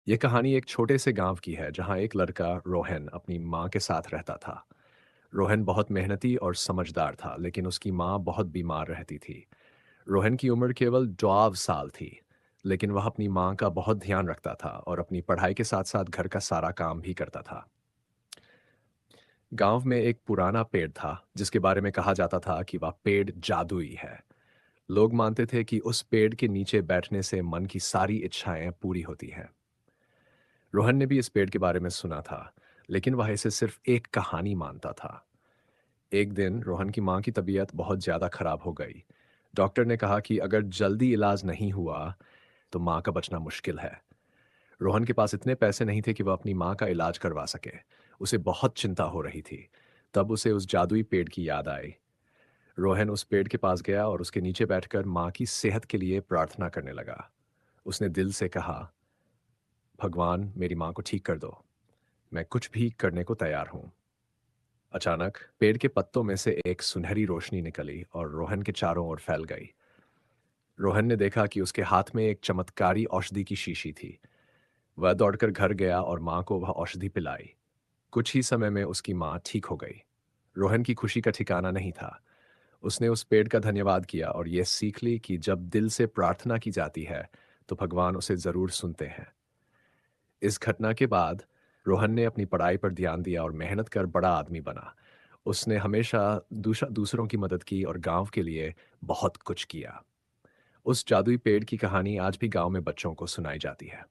ये कहानी एक छोटे से गांव की है जहां एक लड़का रोहन अपनी माँ के साथ रहता था। रोहन बहुत मेहनती और समझदार था, लेकिन उसकी माँ बहुत बीमार रहती थी। रोहन की उम्र केवल 12 साल थी, लेकिन वह अपनी माँ का बहुत ध्यान रखता था और अपनी पढ़ाई के साथ साथ घर का सारा काम भी करता था। गांव में एक पुराना पेड़ था जिसके बारे में कहा जाता था कि वह पेड़ जादुई है। लोग मानते थे कि उस पेड़ के नीचे बैठने से मन की सारी इच्छाएं पूरी होती हैं। रोहन ने भी इस पेड़ के बारे में सुना था, लेकिन वह इसे सिर्फ एक कहानी मानता था। एक दिन रोहन की माँ की तबीयत बहुत ज्यादा खराब हो गई। डॉक्टर ने कहा कि अगर जल्दी इलाज नहीं हुआ तो माँ का बचना मुश्किल है। रोहन के पास इतने पैसे नहीं थे कि वह अपनी माँ का इलाज करवा सके। उसे बहुत चिंता हो रही थी। तब उसे उस जादुई पेड़ की याद आई। रोहन उस पेड़ के पास गया और उसके नीचे बैठकर माँ की सेहत के लिए प्रार्थना करने लगा। उसने दिल से कहा, भगवान मेरी माँ को ठीक कर दो, मैं कुछ भी करने को तैयार हूँ। अचानक पेड़ के पत्तों में से एक सुनहरी रोशनी निकली और रोहन के चारों ओर फैल गई। रोहन ने देखा कि उसके हाथ में एक चमत्कारी औषधि की शीशी थी। वह दौड़कर घर गया और माँ को वह औषधि पिलाई। कुछ ही समय में उसकी माँ ठीक हो गई। रोहन की खुशी का ठिकाना नहीं था। उसने उस पेड़ का धन्यवाद किया और यह सीख ली कि जब दिल से प्रार्थना की जाती है तो भगवान उसे जरूर सुनते हैं। इस घटना के बाद रोहन ने अपनी पढ़ाई पर ध्यान दिया और मेहनत कर बड़ा आदमी बना। उसने हमेशा दूसरों की मदद की और गांव के लिए बहुत कुछ किया। उस जादुई पेड़ की कहानी आज भी गांव में बच्चों को सुनाई जाती है।